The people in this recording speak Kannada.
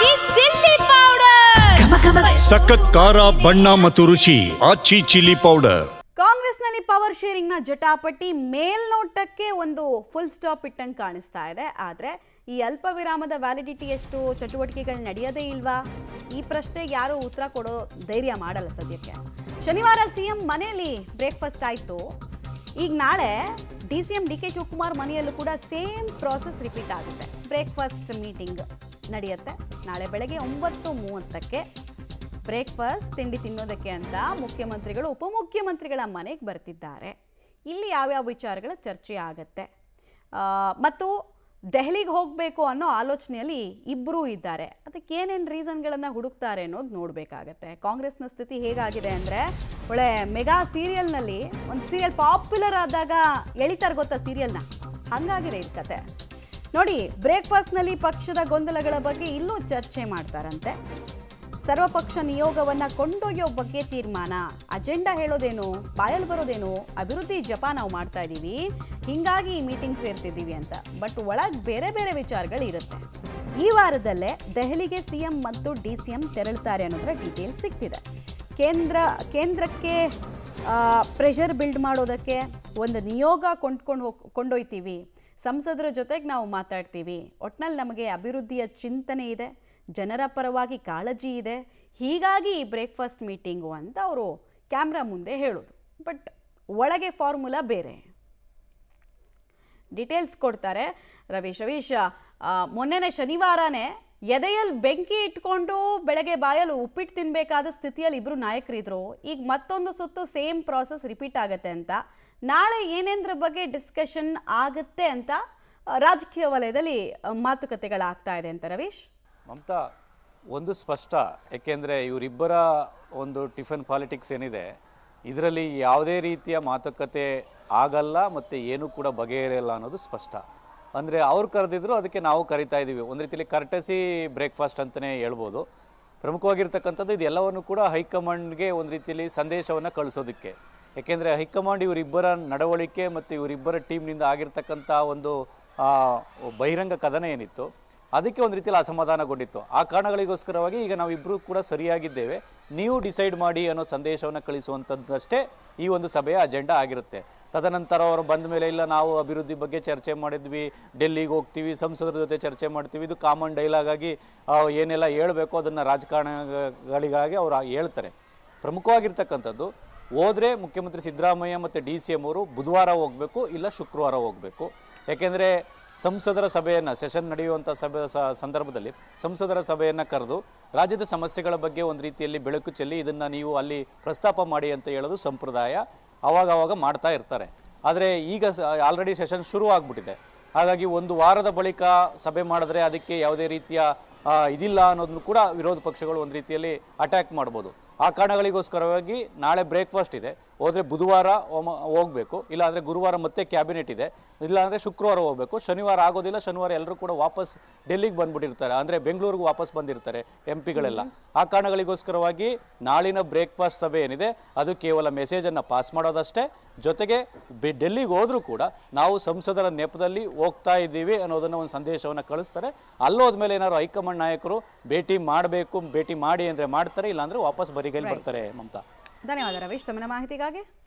ಆಚಿ ಚಿಲ್ಲಿ ಪೌಡರ್ ಸಖತ್ ಖಾರ ಬಣ್ಣ ಮತ್ತು ರುಚಿ ಆಚಿ ಚಿಲ್ಲಿ ಪೌಡರ್. ಕಾಂಗ್ರೆಸ್ನಲ್ಲಿ ಪವರ್ ಶೇರಿಂಗ್ ನ ಜಟಾಪಟಿ ಮೇಲ್ನೋಟಕ್ಕೆ ಒಂದು ಫುಲ್ ಸ್ಟಾಪ್ ಇಟ್ಟಂಗೆ ಕಾಣಿಸ್ತಾ ಇದೆ. ಆದರೆ ಈ ಅಲ್ಪ ವಿರಾಮದ ವ್ಯಾಲಿಡಿಟಿ ಎಷ್ಟು ಚಟುವಟಿಕೆಗಳು ನಡೆಯದೇ ಇಲ್ವಾ? ಈ ಪ್ರಶ್ನೆಗೆ ಯಾರು ಉತ್ತರ ಕೊಡೋ ಧೈರ್ಯ ಮಾಡಲ್ಲ ಸದ್ಯಕ್ಕೆ. ಶನಿವಾರ ಸಿಎಂ ಮನೆಯಲ್ಲಿ ಬ್ರೇಕ್ಫಾಸ್ಟ್ ಆಯಿತು. ಈಗ ನಾಳೆ DCM DK ಶಿವಕುಮಾರ್ ಮನೆಯಲ್ಲೂ ಕೂಡ ಸೇಮ್ ಪ್ರಾಸೆಸ್ ರಿಪೀಟ್ ಆಗುತ್ತೆ. ಬ್ರೇಕ್ಫಾಸ್ಟ್ ಮೀಟಿಂಗ್ ನಡೆಯುತ್ತೆ ನಾಳೆ ಬೆಳಗ್ಗೆ 9:30ಕ್ಕೆ. ಬ್ರೇಕ್ಫಾಸ್ಟ್ ತಿಂಡಿ ತಿನ್ನೋದಕ್ಕೆ ಅಂತ ಮುಖ್ಯಮಂತ್ರಿಗಳು ಉಪಮುಖ್ಯಮಂತ್ರಿಗಳ ಮನೆಗೆ ಬರ್ತಿದ್ದಾರೆ. ಇಲ್ಲಿ ಯಾವ್ಯಾವ ವಿಚಾರಗಳ ಚರ್ಚೆ ಆಗತ್ತೆ ಮತ್ತು ದೆಹಲಿಗೆ ಹೋಗಬೇಕು ಅನ್ನೋ ಆಲೋಚನೆಯಲ್ಲಿ ಇಬ್ಬರೂ ಇದ್ದಾರೆ. ಅದಕ್ಕೆ ಏನೇನು ರೀಸನ್ಗಳನ್ನು ಹುಡುಕ್ತಾರೆ ಅನ್ನೋದು ನೋಡಬೇಕಾಗತ್ತೆ. ಕಾಂಗ್ರೆಸ್ನ ಸ್ಥಿತಿ ಹೇಗಾಗಿದೆ ಅಂದರೆ, ಒಳ್ಳೆ ಮೆಗಾ ಸೀರಿಯಲ್ನಲ್ಲಿ ಒಂದು ಸೀರಿಯಲ್ ಪಾಪ್ಯುಲರ್ ಆದಾಗ ಎಳಿತಾರೆ ಗೊತ್ತಾ ಸೀರಿಯಲ್ನ, ಹಾಗಾಗಿದೆ ಈ ಕತೆ. ನೋಡಿ, ಬ್ರೇಕ್ಫಾಸ್ಟ್ನಲ್ಲಿ ಪಕ್ಷದ ಗೊಂದಲಗಳ ಬಗ್ಗೆ ಇಲ್ಲೂ ಚರ್ಚೆ ಮಾಡ್ತಾರಂತೆ. ಸರ್ವಪಕ್ಷ ನಿಯೋಗವನ್ನು ಕೊಂಡೊಯ್ಯೋ ಬಗ್ಗೆ ತೀರ್ಮಾನ. ಅಜೆಂಡಾ ಹೇಳೋದೇನು, ಬಾಯಲ್ಲಿ ಬರೋದೇನು, ಅಭಿವೃದ್ಧಿ ಜಪ ನಾವು ಮಾಡ್ತಾ ಇದ್ದೀವಿ, ಹೀಗಾಗಿ ಈ ಮೀಟಿಂಗ್ ಸೇರ್ತಿದ್ದೀವಿ ಅಂತ. ಬಟ್ ಒಳಗೆ ಬೇರೆ ಬೇರೆ ವಿಚಾರಗಳು ಇರುತ್ತೆ. ಈ ವಾರದಲ್ಲೇ ದೆಹಲಿಗೆ ಸಿಎಂ ಮತ್ತು DCM ತೆರಳುತ್ತಾರೆ ಅನ್ನೋದರ ಡೀಟೇಲ್ಸ್ ಸಿಗ್ತಿದೆ. ಕೇಂದ್ರಕ್ಕೆ ಪ್ರೆಷರ್ ಬಿಲ್ಡ್ ಮಾಡೋದಕ್ಕೆ ಒಂದು ನಿಯೋಗ ಕೊಂಡೊಯ್ತೀವಿ, ಸಂಸದರ ಜೊತೆಗೆ ನಾವು ಮಾತಾಡ್ತೀವಿ, ಒಟ್ನಲ್ಲಿ ನಮಗೆ ಅಭಿವೃದ್ಧಿಯ ಚಿಂತನೆ ಇದೆ, ಜನರ ಪರವಾಗಿ ಕಾಳಜಿ ಇದೆ, ಹೀಗಾಗಿ ಈ ಬ್ರೇಕ್ಫಾಸ್ಟ್ ಮೀಟಿಂಗು ಅಂತ ಅವರು ಕ್ಯಾಮ್ರಾ ಮುಂದೆ ಹೇಳೋದು. ಬಟ್ ಒಳಗೆ ಫಾರ್ಮುಲಾ ಬೇರೆ. ಡೀಟೇಲ್ಸ್ ಕೊಡ್ತಾರೆ ರವೀಶ್. ಮೊನ್ನೆನೇ ಶನಿವಾರನೇ ಎದೆಯಲ್ಲಿ ಬೆಂಕಿ ಇಟ್ಕೊಂಡು ಬೆಳಗ್ಗೆ ಬಾಯಲ್ಲಿ ಉಪ್ಪಿಟ್ಟು ತಿನ್ನಬೇಕಾದ ಸ್ಥಿತಿಯಲ್ಲಿ ಇಬ್ಬರು ನಾಯಕರಿದ್ರು. ಈಗ ಮತ್ತೊಂದು ಸುತ್ತು ಸೇಮ್ ಪ್ರಾಸೆಸ್ ರಿಪೀಟ್ ಆಗುತ್ತೆ ಅಂತ. ನಾಳೆ ಏನೇಂದ್ರ ಬಗ್ಗೆ ಡಿಸ್ಕಷನ್ ಆಗುತ್ತೆ ಅಂತ ರಾಜಕೀಯ ವಲಯದಲ್ಲಿ ಮಾತುಕತೆಗಳಾಗ್ತಾ ಇದೆ ಅಂತ ರವೀಶ್. ಮಮತಾ, ಒಂದು ಸ್ಪಷ್ಟ, ಏಕೆಂದರೆ ಇವರಿಬ್ಬರ ಒಂದು ಟಿಫನ್ ಪಾಲಿಟಿಕ್ಸ್ ಏನಿದೆ ಇದರಲ್ಲಿ ಯಾವುದೇ ರೀತಿಯ ಮಾತುಕತೆ ಆಗಲ್ಲ ಮತ್ತು ಏನೂ ಕೂಡ ಬಗೆಹರಿಯಲ್ಲ ಅನ್ನೋದು ಸ್ಪಷ್ಟ. ಅಂದರೆ ಅವ್ರು ಕರೆದಿದ್ರು, ಅದಕ್ಕೆ ನಾವು ಕರಿತಾ ಇದ್ದೀವಿ. ಒಂದು ರೀತಿಯಲ್ಲಿ ಕರ್ಟಸಿ ಬ್ರೇಕ್ಫಾಸ್ಟ್ ಅಂತಲೇ ಹೇಳ್ಬೋದು. ಪ್ರಮುಖವಾಗಿರ್ತಕ್ಕಂಥದ್ದು ಇದೆಲ್ಲವನ್ನು ಕೂಡ ಹೈಕಮಾಂಡ್ಗೆ ಒಂದು ರೀತಿಯಲ್ಲಿ ಸಂದೇಶವನ್ನು ಕಳಿಸೋದಕ್ಕೆ. ಏಕೆಂದರೆ ಹೈಕಮಾಂಡ್ ಇವರಿಬ್ಬರ ನಡವಳಿಕೆ ಮತ್ತು ಇವರಿಬ್ಬರ ಟೀಮ್ನಿಂದ ಆಗಿರ್ತಕ್ಕಂಥ ಒಂದು ಬಹಿರಂಗ ಕದನ ಏನಿತ್ತು ಅದಕ್ಕೆ ಒಂದು ರೀತಿಯಲ್ಲಿ ಅಸಮಾಧಾನಗೊಂಡಿತ್ತು. ಆ ಕಾರಣಗಳಿಗೋಸ್ಕರವಾಗಿ ಈಗ ನಾವಿಬ್ಬರೂ ಕೂಡ ಸರಿಯಾಗಿದ್ದೇವೆ, ನೀವು ಡಿಸೈಡ್ ಮಾಡಿ ಅನ್ನೋ ಸಂದೇಶವನ್ನು ಕಳಿಸುವಂಥದ್ದಷ್ಟೇ ಈ ಒಂದು ಸಭೆಯ ಅಜೆಂಡಾ ಆಗಿರುತ್ತೆ. ತದನಂತರ ಅವರು ಬಂದ ಮೇಲೆ ಇಲ್ಲ ನಾವು ಅಭಿವೃದ್ಧಿ ಬಗ್ಗೆ ಚರ್ಚೆ ಮಾಡಿದ್ವಿ, ಡೆಲ್ಲಿಗೆ ಹೋಗ್ತೀವಿ, ಸಂಸದರ ಜೊತೆ ಚರ್ಚೆ ಮಾಡ್ತೀವಿ, ಇದು ಕಾಮನ್ ಡೈಲಾಗ್ ಆಗಿ ಏನೆಲ್ಲ ಹೇಳಬೇಕು ಅದನ್ನು ರಾಜಕಾರಣಿಗಳಿಗಾಗಿ ಅವರು ಹೇಳ್ತಾರೆ. ಪ್ರಮುಖವಾಗಿರ್ತಕ್ಕಂಥದ್ದು ಹೋದರೆ ಮುಖ್ಯಮಂತ್ರಿ ಸಿದ್ದರಾಮಯ್ಯ ಮತ್ತು DCM ಅವರು ಬುಧವಾರ ಹೋಗಬೇಕು, ಇಲ್ಲ ಶುಕ್ರವಾರ ಹೋಗಬೇಕು. ಯಾಕೆಂದರೆ ಸಂಸದರ ಸಭೆಯನ್ನು ಸೆಷನ್ ನಡೆಯುವಂಥ ಸಂದರ್ಭದಲ್ಲಿ ಸಂಸದರ ಸಭೆಯನ್ನು ಕರೆದು ರಾಜ್ಯದ ಸಮಸ್ಯೆಗಳ ಬಗ್ಗೆ ಒಂದು ರೀತಿಯಲ್ಲಿ ಬೆಳಕು ಚೆಲ್ಲಿ ಇದನ್ನು ನೀವು ಅಲ್ಲಿ ಪ್ರಸ್ತಾಪ ಮಾಡಿ ಅಂತ ಹೇಳೋದು ಸಂಪ್ರದಾಯ, ಆವಾಗ ಮಾಡ್ತಾ ಇರ್ತಾರೆ. ಆದರೆ ಈಗ ಆಲ್ರೆಡಿ ಸೆಷನ್ ಶುರು ಆಗಿಬಿಟ್ಟಿದೆ. ಹಾಗಾಗಿ ಒಂದು ವಾರದ ಬಳಿಕ ಸಭೆ ಮಾಡಿದ್ರೆ ಅದಕ್ಕೆ ಯಾವುದೇ ರೀತಿಯ ಇದಿಲ್ಲ ಅನ್ನೋದನ್ನು ಕೂಡ ವಿರೋಧ ಪಕ್ಷಗಳು ಒಂದು ರೀತಿಯಲ್ಲಿ ಅಟ್ಯಾಕ್ ಮಾಡ್ಬೋದು. ಆ ಕಾರಣಗಳಿಗೋಸ್ಕರವಾಗಿ ನಾಳೆ ಬ್ರೇಕ್ಫಾಸ್ಟ್ ಇದೆ, ಹೋದರೆ ಬುಧವಾರ ಹೋಗಬೇಕು, ಇಲ್ಲಾಂದರೆ ಗುರುವಾರ ಮತ್ತೆ ಕ್ಯಾಬಿನೆಟ್ ಇದೆ, ಇಲ್ಲಾಂದರೆ ಶುಕ್ರವಾರ ಹೋಗಬೇಕು. ಶನಿವಾರ ಆಗೋದಿಲ್ಲ, ಶನಿವಾರ ಎಲ್ಲರೂ ಕೂಡ ವಾಪಸ್ ಡೆಲ್ಲಿಗೆ ಬಂದುಬಿಟ್ಟಿರ್ತಾರೆ, ಅಂದರೆ ಬೆಂಗಳೂರಿಗೆ ವಾಪಸ್ ಬಂದಿರ್ತಾರೆ MP ಗಳೆಲ್ಲ. ಆ ಕಾರಣಗಳಿಗೋಸ್ಕರವಾಗಿ ನಾಳಿನ ಬ್ರೇಕ್ಫಾಸ್ಟ್ ಸಭೆ ಏನಿದೆ ಅದು ಕೇವಲ ಮೆಸೇಜನ್ನು ಪಾಸ್ ಮಾಡೋದಷ್ಟೇ. ಜೊತೆಗೆ ಡೆಲ್ಲಿಗೆ ಹೋದರೂ ಕೂಡ ನಾವು ಸಂಸದರ ನೆಪದಲ್ಲಿ ಹೋಗ್ತಾ ಇದ್ದೀವಿ ಅನ್ನೋದನ್ನು ಒಂದು ಸಂದೇಶವನ್ನು ಕಳಿಸ್ತಾರೆ. ಅಲ್ಲೋದ್ಮೇಲೆ ಏನಾದ್ರು ಹೈಕಮಾಂಡ್ ನಾಯಕರು ಭೇಟಿ ಮಾಡಬೇಕು, ಭೇಟಿ ಮಾಡಿ ಅಂದರೆ ಮಾಡ್ತಾರೆ, ಇಲ್ಲಾಂದರೆ ವಾಪಸ್ ಬರಿಗೈಲಿ ಬರ್ತಾರೆ. ಮಮತಾ, ಧನ್ಯವಾದ ರವೀಶ್ ತಮ್ಮ ಮಾಹಿತಿಗಾಗಿ.